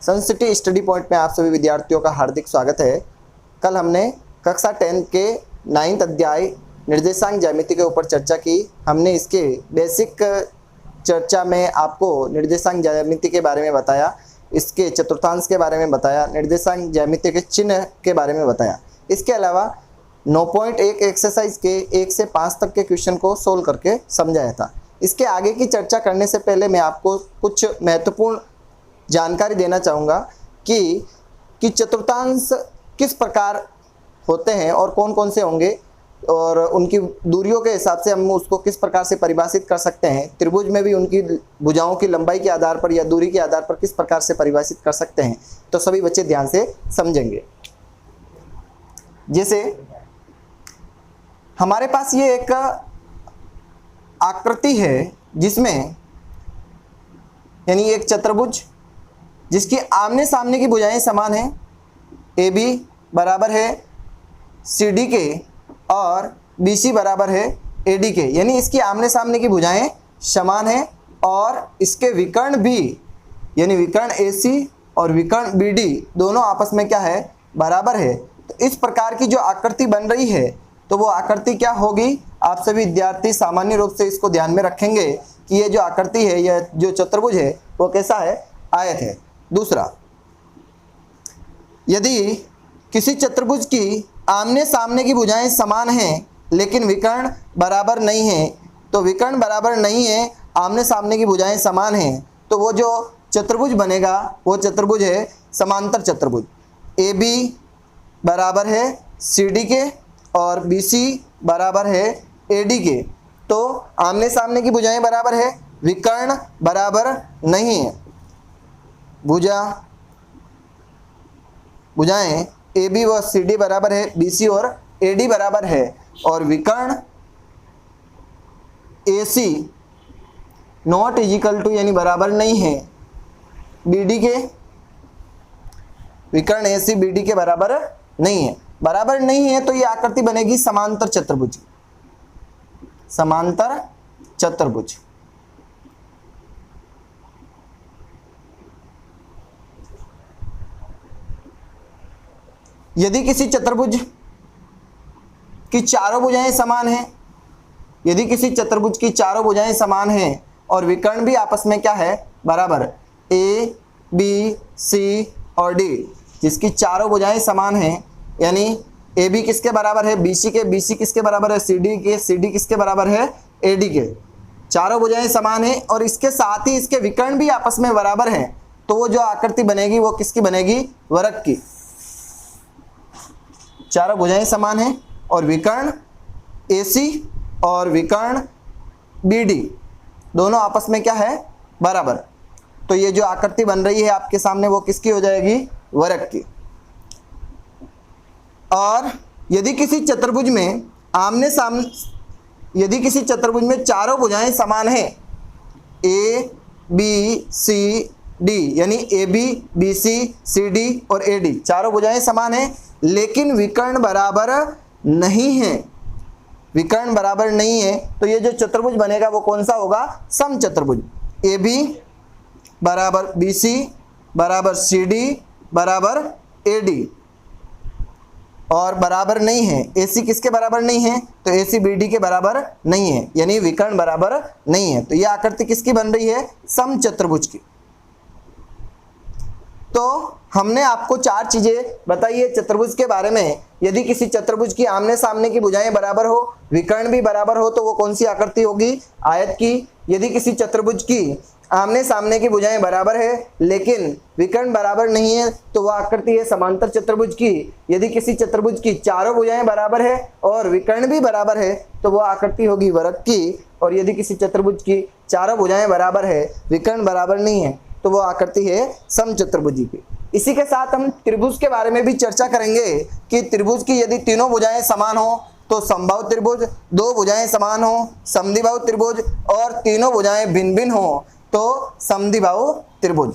सन city study point में आप सभी विद्यार्थियों का हार्दिक स्वागत है। कल हमने कक्षा 10 के 9th अध्याय निर्देशांक ज्यामिति के ऊपर चर्चा की। हमने इसके बेसिक चर्चा में आपको निर्देशांक ज्यामिति के बारे में बताया, इसके चतुर्थांश के बारे में बताया, निर्देशांक ज्यामिति के चिन्ह के बारे में बताया। इसके अलावा 9.1 एक्सरसाइज के 1 से 5 तक के क्वेश्चन को सोल्व करके समझाया था। इसके आगे की चर्चा करने से पहले मैं आपको कुछ महत्वपूर्ण जानकारी देना चाहूँगा कि चतुर्थांश किस प्रकार होते हैं और कौन कौन से होंगे और उनकी दूरियों के हिसाब से हम उसको किस प्रकार से परिभाषित कर सकते हैं। त्रिभुज में भी उनकी भुजाओं की लंबाई के आधार पर या दूरी के आधार पर किस प्रकार से परिभाषित कर सकते हैं, तो सभी बच्चे ध्यान से समझेंगे। जैसे हमारे पास ये एक आकृति है जिसमें यानी एक चतुर्भुज जिसकी आमने सामने की भुजाएं समान हैं, ए बी बराबर है सी डी के और बी सी बराबर है ए डी के, यानी इसकी आमने सामने की भुजाएं समान हैं और इसके विकर्ण भी यानी विकर्ण ए सी और विकर्ण बी डी दोनों आपस में क्या है, बराबर है। तो इस प्रकार की जो आकृति बन रही है तो वो आकृति क्या होगी, आप सभी विद्यार्थी सामान्य रूप से इसको ध्यान में रखेंगे कि ये जो आकृति है, यह जो चतुर्भुज है वो कैसा है, आयत है। दूसरा, यदि किसी चतुर्भुज की आमने सामने की भुजाएं समान हैं लेकिन विकर्ण बराबर नहीं है, तो विकर्ण बराबर नहीं है, आमने सामने की भुजाएं समान हैं, तो वो जो चतुर्भुज बनेगा वो चतुर्भुज है समांतर चतुर्भुज। ए बी बराबर है सी डी के और बी सी बराबर है ए डी के, तो आमने सामने की भुजाएं बराबर है, विकर्ण बराबर नहीं है। भुजाएं ए बी व सी डी बराबर है, बी सी और ए डी बराबर है, और विकर्ण ए सी नॉट इजिकल टू यानी बराबर नहीं है बी डी के, विकर्ण ए सी बी डी के बराबर नहीं है। बराबर नहीं है तो ये आकृति बनेगी समांतर चतुर्भुज। समांतर चतुर्भुज। यदि किसी चतुर्भुज की चारों भुजाएं समान हैं, यदि किसी चतुर्भुज की चारों भुजाएं समान हैं और विकर्ण भी आपस में क्या है, बराबर, ए बी सी और डी, जिसकी चारों भुजाएं समान हैं, यानी ए बी किसके बराबर है, बी सी के, बी सी किसके बराबर है, सी डी के, सी डी किसके बराबर है, ए डी के, चारों भुजाएं समान हैं और इसके साथ ही इसके विकर्ण भी आपस में बराबर हैं, तो वो जो आकृति बनेगी वो किसकी बनेगी, वर्ग की। चारों भुजाएं समान हैं और विकर्ण ए सी और विकर्ण बी डी दोनों आपस में क्या है, बराबर, तो ये जो आकृति बन रही है आपके सामने वो किसकी हो जाएगी, वर्ग की। और यदि किसी चतुर्भुज में आमने सामने यदि किसी चतुर्भुज में चारों भुजाएं समान हैं, ए बी सी डी यानी A B B C C D और ए डी चारों भुजाएं समान हैं लेकिन विकर्ण बराबर नहीं है, विकर्ण बराबर नहीं है, तो ये जो चतुर्भुज बनेगा वो कौन सा होगा, समचतुर्भुज। ए बी बराबर बी सी बराबर सी डी बराबर ए डी, और बराबर नहीं है, ए सी किसके बराबर नहीं है, तो ए सी बी डी के बराबर नहीं है, यानी विकर्ण बराबर नहीं है। तो ये आकृति किसकी बन रही है, समचतुर्भुज की। तो हमने आपको 4 चीजें बताई है चतुर्भुज के बारे में। यदि किसी चतुर्भुज की आमने सामने की भुजाएं बराबर हो, विकर्ण भी बराबर हो, तो वो कौन सी आकृति होगी, आयत की। यदि किसी चतुर्भुज की आमने सामने की भुजाएं बराबर है लेकिन विकर्ण बराबर नहीं है, तो वह आकृति है समांतर चतुर्भुज की। यदि किसी चतुर्भुज की चारों भुजाएं बराबर है और विकर्ण भी बराबर है, तो वह आकृति होगी वर्ग की। और यदि किसी चतुर्भुज की चारों भुजाएं बराबर है, विकर्ण बराबर नहीं है, तो वो आकृति है समचतुर्भुजी की। इसी के साथ हम त्रिभुज के बारे में भी चर्चा करेंगे कि त्रिभुज की यदि तीनों भुजाएं समान हो तो समबाहु त्रिभुज, 2 भुजाएं समान हो समद्विबाहु त्रिभुज, और तीनों भुजाएं भिन्न भिन्न हो तो समद्विबाहु त्रिभुज,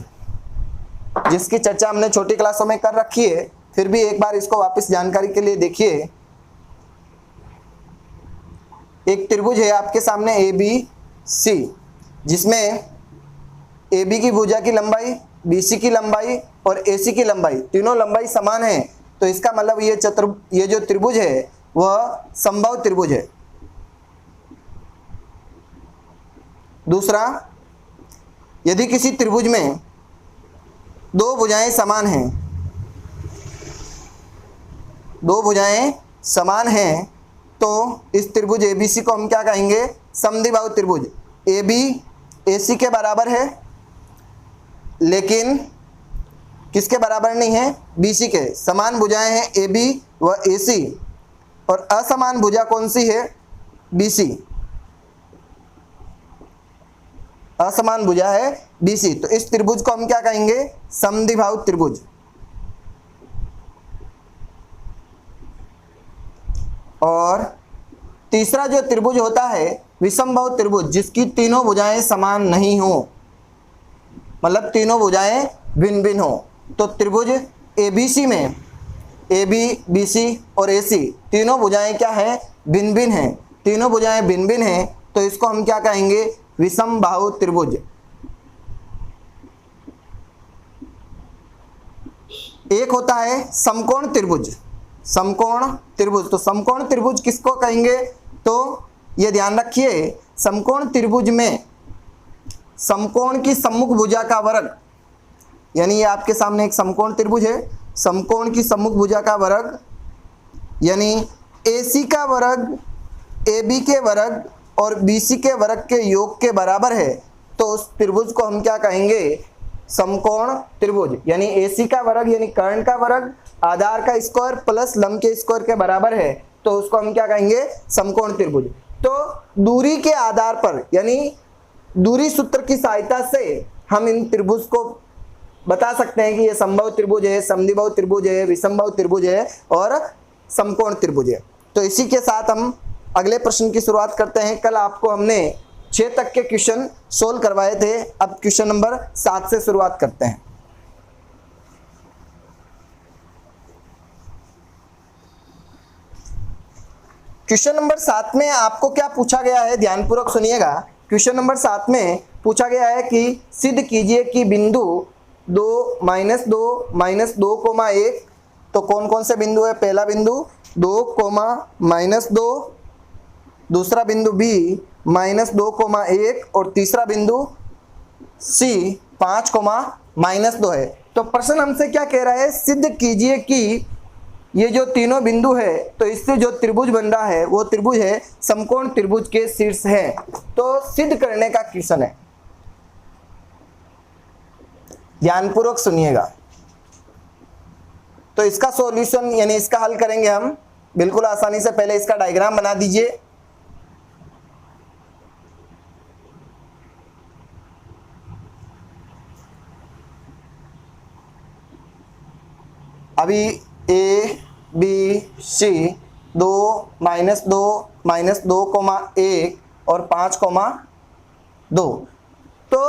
जिसकी चर्चा हमने छोटी क्लासों में कर रखी है। फिर भी एक बार इसको वापस जानकारी के लिए देखिए। एक त्रिभुज है आपके सामने ए बी सी, जिसमें ए बी की भुजा की लंबाई BC की लंबाई और AC की लंबाई, तीनों लंबाई समान है, तो इसका मतलब ये जो त्रिभुज है वह समबाहु त्रिभुज है। दूसरा, यदि किसी त्रिभुज में दो भुजाएं समान हैं, दो भुजाएं समान हैं, तो इस त्रिभुज ABC को हम क्या कहेंगे? समद्विबाहु त्रिभुज। AB AC के बराबर है, लेकिन किसके बराबर नहीं है? BC के। समान भुजाएं हैं AB व AC, और असमान भुजा कौन सी है? BC। असमान भुजा है BC, तो इस त्रिभुज को हम क्या कहेंगे? समद्विबाहु त्रिभुज। और तीसरा जो त्रिभुज होता है विषमबाहु त्रिभुज, जिसकी तीनों भुजाएं समान नहीं हो, मतलब तीनों भुजाएं भिन्न भिन्न हो। तो त्रिभुज ABC में AB, BC और AC तीनों भुजाएं क्या है? भिन्न भिन्न हैं। तीनों भुजाएं भिन्न भिन्न हैं, तो इसको हम क्या कहेंगे? विषमबाहु त्रिभुज। एक होता है समकोण त्रिभुज। समकोण त्रिभुज, तो समकोण त्रिभुज किसको कहेंगे? तो ये ध्यान रखिए, समकोण त्रिभुज में समकोण की सम्मुख भुजा का वर्ग, यानी ये आपके सामने एक समकोण त्रिभुज है, समकोण की सम्मुख भुजा का वर्ग यानी AC का वर्ग AB के वर्ग और BC के वर्ग के योग के बराबर है, तो उस त्रिभुज को हम क्या कहेंगे? समकोण त्रिभुज। यानी AC का वर्ग यानी कर्ण का वर्ग आधार का स्क्वायर प्लस लंब के स्क्वायर के बराबर है, तो उसको हम क्या कहेंगे? समकोण त्रिभुज। तो दूरी के आधार पर यानी दूरी सूत्र की सहायता से हम इन त्रिभुज को बता सकते हैं कि ये समबाहु त्रिभुज है, समद्विबाहु त्रिभुज है, विषमबाहु त्रिभुज है और समकोण त्रिभुज है। तो इसी के साथ हम अगले प्रश्न की शुरुआत करते हैं। कल आपको हमने 6 तक के क्वेश्चन सोल्व करवाए थे, अब क्वेश्चन नंबर 7 से शुरुआत करते हैं। क्वेश्चन नंबर 7 में आपको क्या पूछा गया है? ध्यानपूर्वक सुनिएगा। क्वेश्चन नंबर 7 में पूछा गया है कि सिद्ध कीजिए कि बिंदु 2, -2, -2, 1, तो कौन कौन से बिंदु है? पहला बिंदु 2, -2, दूसरा बिंदु B -2, 1 और तीसरा बिंदु C 5, -2 है। तो प्रश्न हमसे क्या कह रहा है? सिद्ध कीजिए कि ये जो तीनों बिंदु है, तो इससे जो त्रिभुज बन रहा है वो त्रिभुज है समकोण त्रिभुज के शीर्ष है। तो सिद्ध करने का क्वेश्चन है, ध्यानपूर्वक सुनिएगा। तो इसका सॉल्यूशन यानी इसका हल करेंगे हम बिल्कुल आसानी से। पहले इसका डायग्राम बना दीजिए। अभी A B C 2, -2, -2, 1 और 5, 2। तो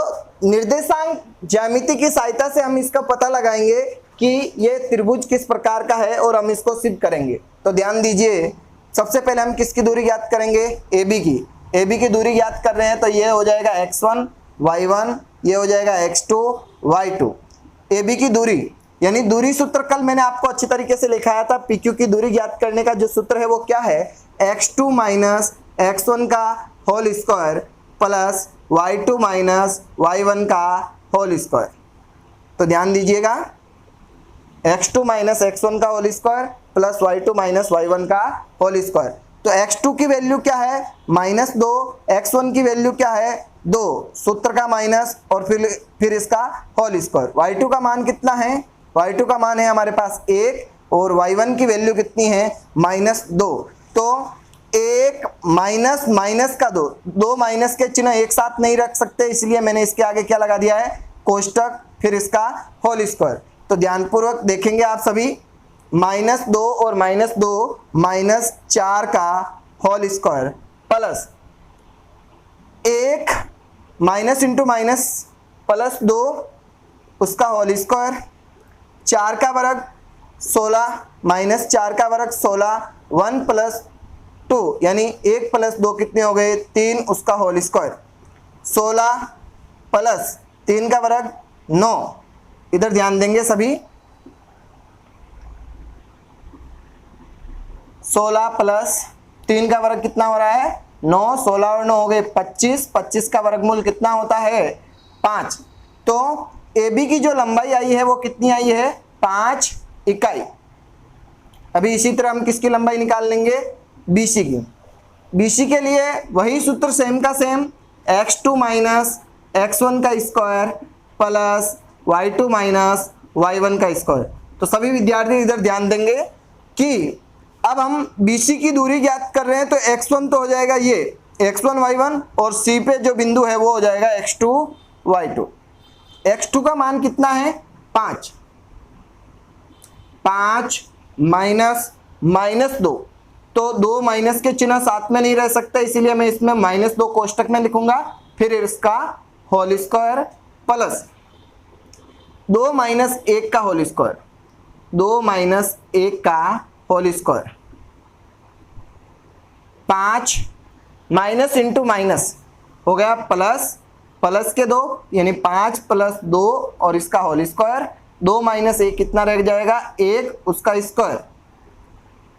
निर्देशांक ज्यामिति की सहायता से हम इसका पता लगाएंगे कि ये त्रिभुज किस प्रकार का है और हम इसको सिद्ध करेंगे। तो ध्यान दीजिए, सबसे पहले हम किसकी दूरी ज्ञात करेंगे? AB की। AB की दूरी ज्ञात कर रहे हैं, तो ये हो जाएगा x1 y1, ये हो जाएगा x2 y2। AB की दूरी यानी दूरी सूत्र कल मैंने आपको अच्छी तरीके से लिखाया था। PQ की दूरी ज्ञात करने का जो सूत्र है वो क्या है? x2 - x1 का whole square plus y2 - y1 का होल स्क्वायर। तो ध्यान दीजिएगा, x2 - x1 का whole square plus y2 - y1 का होल स्क्वायर। तो x2 की वैल्यू क्या है? -2, x1 की वैल्यू क्या है? 2, सूत्र का माइनस और फिर इसका होल स्क्वायर। y2 का मान कितना है? y2 का मान है हमारे पास 1 और y1 की वैल्यू कितनी है? -2। तो 1 माइनस का 2, 2 माइनस के चिन्ह एक साथ नहीं रख सकते, इसलिए मैंने इसके आगे क्या लगा दिया है? कोष्टक, फिर इसका होल स्क्वायर। तो ध्यानपूर्वक देखेंगे आप सभी, -2 और -2 -4 का whole square plus 1 minus into minus plus 2 उसका होल स्क्वायर, 4 का वर्ग 16 -4 का वर्ग 16, 1 + 2 यानी 1 + 2 कितने हो गए? 3 उसका होल स्क्वायर, 16 + 3 का वर्ग 9 इधर ध्यान देंगे सभी। 16 प्लस 3 का वर्ग कितना हो रहा है 9, 16 और 9 हो गए 25, 25 का वर्गमूल कितना होता है 5। तो AB की जो लंबाई आई है वो कितनी आई है 5 इकाई। अभी इसी तरह हम किसकी लंबाई निकाल लेंगे BC की। BC के लिए वही सूत्र सेम का सेम, x2 माइनस x1 का square plus y2 minus y1 का स्क्वायर। तो सभी विद्यार्थी इधर ध्यान देंगे कि अब हम BC की दूरी ज्ञात कर रहे हैं, तो x1 तो हो जाएगा ये x1 y1 और C पे जो बिंदु है वो हो जाएगा x2 y2। x2 का मान कितना है 5, 5 माइनस -2, तो 2 माइनस के चिन्ह साथ में नहीं रह सकता, इसीलिए मैं इसमें -2 कोष्टक में लिखूंगा, फिर इसका होल स्क्वायर प्लस 2 माइनस 1 का होल स्क्वायर, 2 माइनस 1 का whole square, 5 minus into minus हो गया प्लस, प्लस के 2 यानी 5 प्लस 2 और इसका होल स्क्वायर, 2 माइनस 1 कितना रह जाएगा 1 उसका स्क्वायर।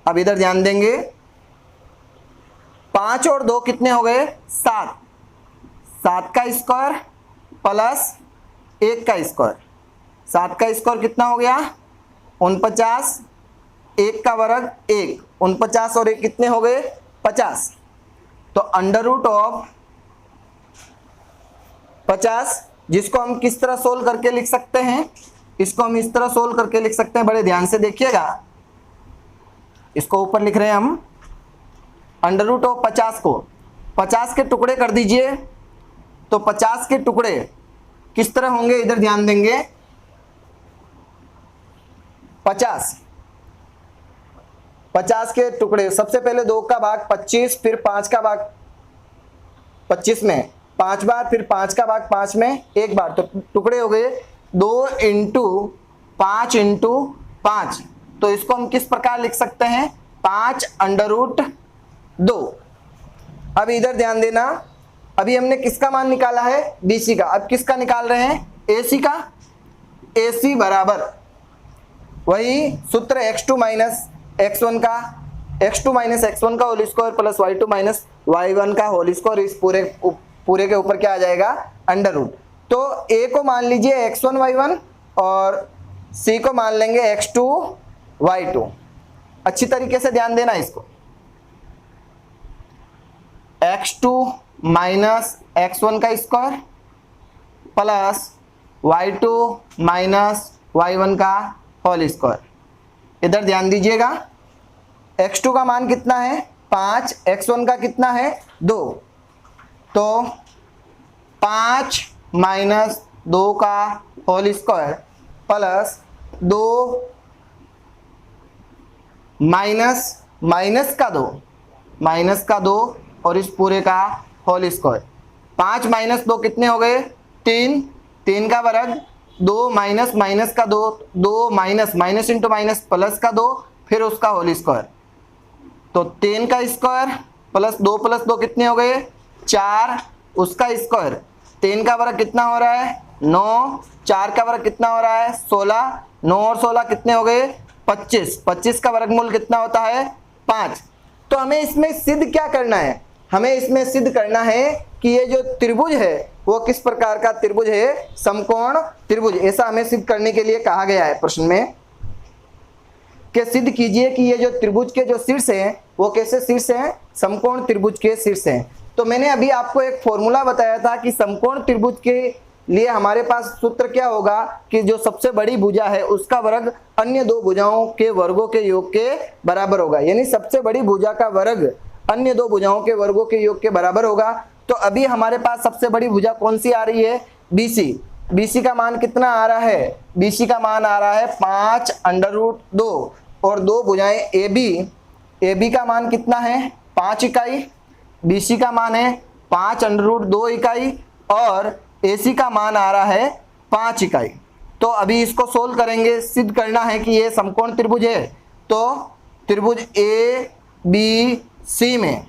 अब इधर ध्यान देंगे 5 और 2 कितने हो गए 7, 7 का स्क्वायर प्लस 1 का स्क्वायर, 7 का स्क्वायर कितना हो गया 49, 1 का वर्ग 1, 49 और 1 कितने हो गए 50। तो अंडर रूट ऑफ 50, जिसको हम किस तरह सोल्व करके लिख सकते हैं, इसको हम इस तरह सोल्व करके लिख सकते हैं, बड़े ध्यान से देखिएगा। इसको ऊपर लिख रहे हैं हम, अंडर रूट ऑफ 50 को 50 के टुकड़े कर दीजिए, तो 50 के टुकड़े किस तरह होंगे इधर ध्यान देंगे। 50 के टुकड़े, सबसे पहले 2 का भाग 25, फिर 5 का भाग 25 में 5 बार, फिर 5 का भाग 5 में 1 बार, तो टुकड़े हो गए 2 इंटू 5 इंटू 5। तो इसको हम किस प्रकार लिख सकते हैं 5 अंडर रूट 2। अब इधर ध्यान देना, अभी हमने किसका मान निकाला है BC का, अब किसका निकाल रहे हैं AC का। AC बराबर वही सूत्र x2 माइनस x1 का, x2 माइनस x1 का whole square plus y2 minus y1 का होल स्क्वायर, इस पूरे के ऊपर क्या आ जाएगा अंडर रूट। तो A को मान लीजिए x1 y1 और C को मान लेंगे x2 y2। अच्छी तरीके से ध्यान देना इसको, x2 माइनस x1 का square plus y2 minus y1 का होल स्क्वायर। इधर ध्यान दीजिएगा, x2 का मान कितना है 5, x1 का कितना है 2, तो 5 माइनस 2 का होल स्क्वायर प्लस 2 माइनस का 2 और इस पूरे का होल स्क्वायर। 5 माइनस 2 कितने हो गए 3, 3 का वर्ग, 2 माइनस का 2, 2 माइनस इंटू माइनस प्लस का 2, फिर उसका होल स्क्वायर, तो 3 का स्क्वायर प्लस 2 कितने हो गए 4 उसका स्क्वायर। 3 का वर्ग कितना हो रहा है 9, 4 का वर्ग कितना हो रहा है 16, 9 और 16 कितने हो गए 25, 25 का वर्गमूल कितना होता है 5। तो हमें इसमें सिद्ध क्या करना है, हमें इसमें सिद्ध करना है कि ये जो त्रिभुज है वो किस प्रकार का त्रिभुज है, समकोण त्रिभुज। ऐसा हमें सिद्ध करने के लिए कहा गया है प्रश्न में कि सिद्ध कीजिए कि ये जो त्रिभुज के जो शीर्ष हैं वो कैसे शीर्ष हैं, समकोण त्रिभुज के शीर्ष हैं। तो मैंने अभी आपको एक फॉर्मूला बताया था कि समकोण त्रिभुज के लिए हमारे पास सूत्र क्या होगा कि जो सबसे बड़ी भुजा है उसका वर्ग अन्य दो भुजाओं के वर्गों के योग के बराबर होगा, यानी सबसे बड़ी भुजा का वर्ग अन्य दो भुजाओं के वर्गों के योग के बराबर होगा। तो अभी हमारे पास सबसे बड़ी भुजा कौन सी आ रही है BC। BC का मान कितना आ रहा है, BC का मान आ रहा है 5 अंडर रूट 2 और दो भुजाएं AB का मान कितना है 5 इकाई, BC का मान है 5 अंडर रूट 2 इकाई और AC का मान आ रहा है 5 इकाई। तो अभी इसको सोल्व करेंगे, सिद्ध करना है कि ये समकोण त्रिभुज है। तो त्रिभुज ABC में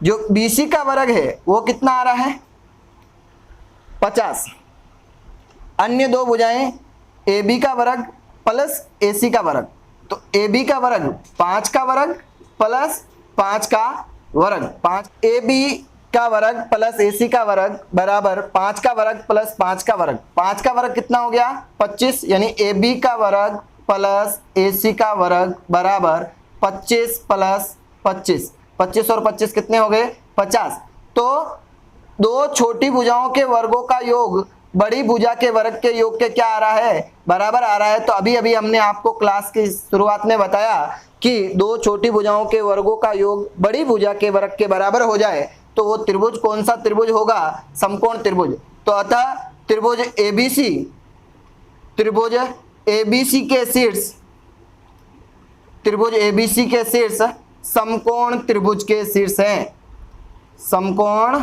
जो BC का वर्ग है वो कितना आ रहा है 50। अन्य दो भुजाएं ए बी का वर्ग प्लस ए सी का वर्ग, तो ए बी का वर्ग 5 का वर्ग प्लस 5 का वर्ग, 5 ए बी का वर्ग प्लस ए सी का वर्ग बराबर 5 का वर्ग प्लस 5 का वर्ग, 5 का वर्ग कितना हो गया 25, यानी ए बी का वर्ग प्लस ए सी का वर्ग बराबर 25 प्लस 25, 25 और 25 कितने हो गए 50। तो दो छोटी भुजाओं के वर्गों का योग बड़ी भुजा के वर्ग के योग के क्या आ रहा है, बराबर आ रहा है। तो अभी अभी हमने आपको क्लास की शुरुआत में बताया कि दो छोटी भुजाओं के वर्गों का योग बड़ी भुजा के वर्ग के बराबर हो जाए तो वो त्रिभुज कौन सा त्रिभुज होगा, समकोण त्रिभुज। तो अतः त्रिभुज एबीसी, त्रिभुज एबीसी के शीर्ष, त्रिभुज एबीसी के शीर्ष समकोण त्रिभुज के शीर्ष हैं, समकोण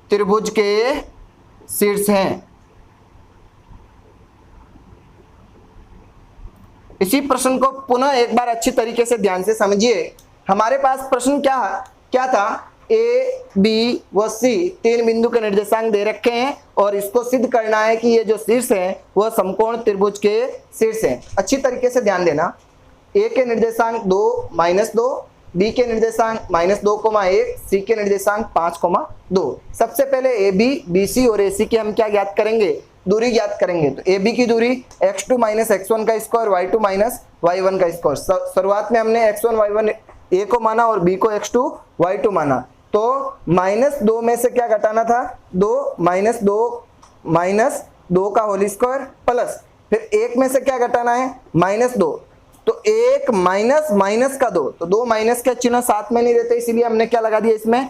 त्रिभुज के शीर्ष हैं। इसी प्रश्न को पुनः एक बार अच्छी तरीके से ध्यान से समझिए। हमारे पास प्रश्न क्या था, ए बी व सी तीन बिंदु के निर्देशांक दे रखे हैं और इसको सिद्ध करना है कि ये जो शीर्ष है वह समकोण त्रिभुज के शीर्ष है। अच्छी तरीके से ध्यान देना, ए के निर्देशांक 2 -2, बी के निर्देशांक -2,1, सी के निर्देशांक 5,2। सबसे पहले ए बी, बी सी और ए सी की हम क्या ज्ञात करेंगे, दूरी ज्ञात करेंगे। तो ए बी की दूरी x2 - x1 का स्क्वायर, y2 - y1 का स्क्वायर। शुरुआत में हमने x1 y1 ए को माना और बी को x2 y2 माना। तो -2 में से क्या घटाना था, 2 -2 का होल स्क्वायर प्लस फिर 1 में से क्या घटाना है -2, तो 1 माइनस का 2, तो 2 माइनस का चिन्ह साथ में नहीं रहते इसीलिए हमने क्या लगा दिया, इसमें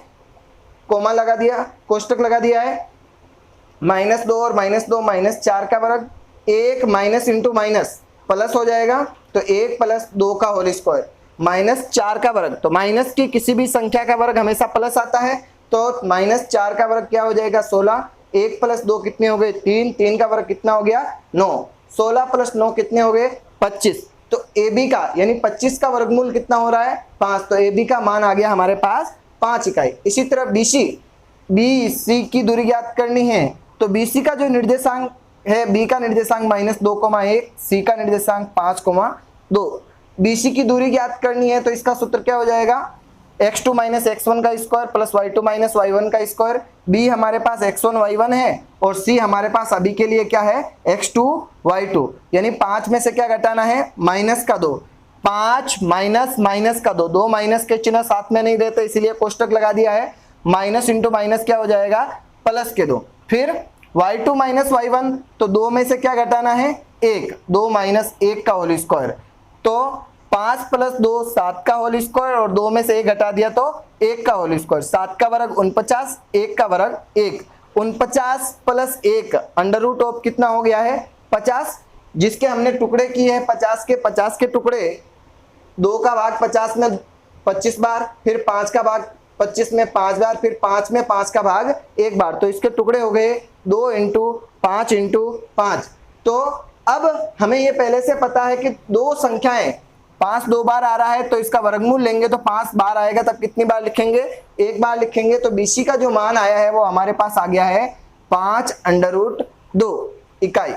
कोमा लगा दिया, कोष्टक लगा दिया है। -2 और -2 -4 का वर्ग, 1 माइनस इंटू माइनस प्लस हो जाएगा, तो 1 + 2 का होल स्क्वायर -4 का वर्ग। तो माइनस की किसी भी संख्या का वर्ग हमेशा प्लस आता है, तो -4 का वर्ग क्या हो जाएगा 16, 1 + 2 कितने हो गए 3, 3 का वर्ग कितना हो गया 9, 16 + 9 कितने हो गए 25। तो ए बी का यानी 25 का वर्गमूल कितना हो रहा है 5, तो ए बी का मान आ गया हमारे पास 5 इकाई। इसी तरह बी सी की दूरी ज्ञात करनी है, तो बी सी का जो निर्देशांक है, बी का निर्देशांक -2,1, सी का निर्देशांक 5,2। बी सी की दूरी ज्ञात करनी है तो इसका सूत्र क्या हो जाएगा, x2 - x1 का स्क्वायर प्लस y2 - y1 का स्क्वायर। बी हमारे पास x1 y1 है और सी हमारे पास अभी के लिए क्या है x2 y2, यानी 5 में से क्या घटाना है माइनस का 2, 5 माइनस का 2, 2 माइनस के चिन्ह साथ में नहीं देते इसीलिए कोष्टक लगा दिया है, माइनस इंटू माइनस क्या हो जाएगा प्लस के 2। फिर y2 - y1, तो 2 में से क्या घटाना है 1, 2 - 1 का होल स्क्वायर, तो 5 + 2 7 का होल स्क्वायर और 2 में से 1 घटा दिया तो 1 का होल स्क्वायर, 7 का वर्ग 49, 1 का वर्ग 1, 49 + 1 अंडर-रूट ऑफ कितना हो गया है 50, जिसके हमने टुकड़े किए हैं 50 के टुकड़े, 2 का भाग 50 में 25 बार, फिर 5 का भाग 25 में 5 बार, फिर 5 में 5 का भाग 1 बार, तो इसके टुकड़े हो गए 2 × 5 × 5। तो अब हमें ये पहले से पता है कि दो संख्याएं 5 2 बार आ रहा है तो इसका वर्गमूल लेंगे तो 5 बार आएगा, तब कितनी बार लिखेंगे 1 बार लिखेंगे। तो बीसी का जो मान आया है वो हमारे पास आ गया है 5√2 इकाई।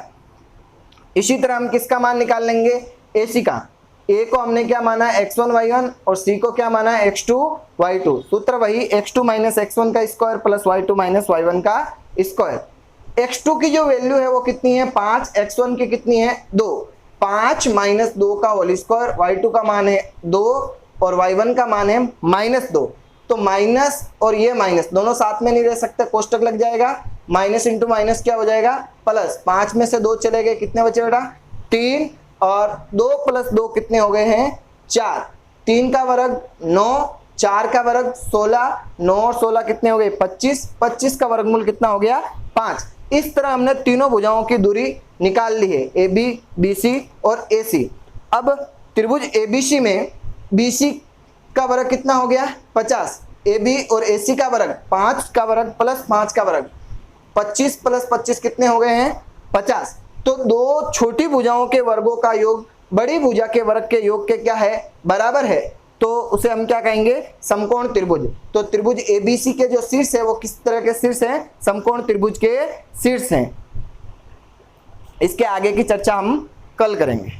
इसी तरह हम किसका मान निकाल लेंगे, एसी का। ए को हमने क्या माना है x1 y1 और सी को क्या माना है x2 y2। सूत्र वही x2 - x1 का स्क्वायर प्लस y2 - y1 का स्क्वायर। x2 की जो वैल्यू है वो कितनी है 5, x1 की कितनी है 2, 5 - 2 का होल स्क्वायर, y2 का मान है 2 और y1 का मान है -2। तो माइनस और ये माइनस दोनों साथ में नहीं रह सकते, कोष्टक लग जाएगा, माइनस इंटू माइनस क्या हो जाएगा प्लस, 5 में से 2 चले गए, कितने बचे बेटा 3, और 2 + 2 कितने हो गए हैं 4, 3 का वर्ग 9, 4 का वर्ग 16, 9 और 16 कितने हो गए 25, 25 का वर्गमूल कितना हो गया 5। इस तरह हमने तीनों भुजाओं की दूरी निकाल ली है, ए बी, बी सी और ए सी। अब त्रिभुज ए बी सी में बी सी का वर्ग कितना हो गया 50, ए बी और ए सी का वर्ग 5 का वर्ग प्लस 5 का वर्ग, 25 + 25 कितने हो गए हैं 50। तो दो छोटी भुजाओं के वर्गों का योग बड़ी भुजा के वर्ग के योग के क्या है बराबर है, तो उसे हम क्या कहेंगे समकोण त्रिभुज। तो त्रिभुज एबीसी के जो शीर्ष है वो किस तरह के शीर्ष हैं, समकोण त्रिभुज के शीर्ष हैं। इसके आगे की चर्चा हम कल करेंगे।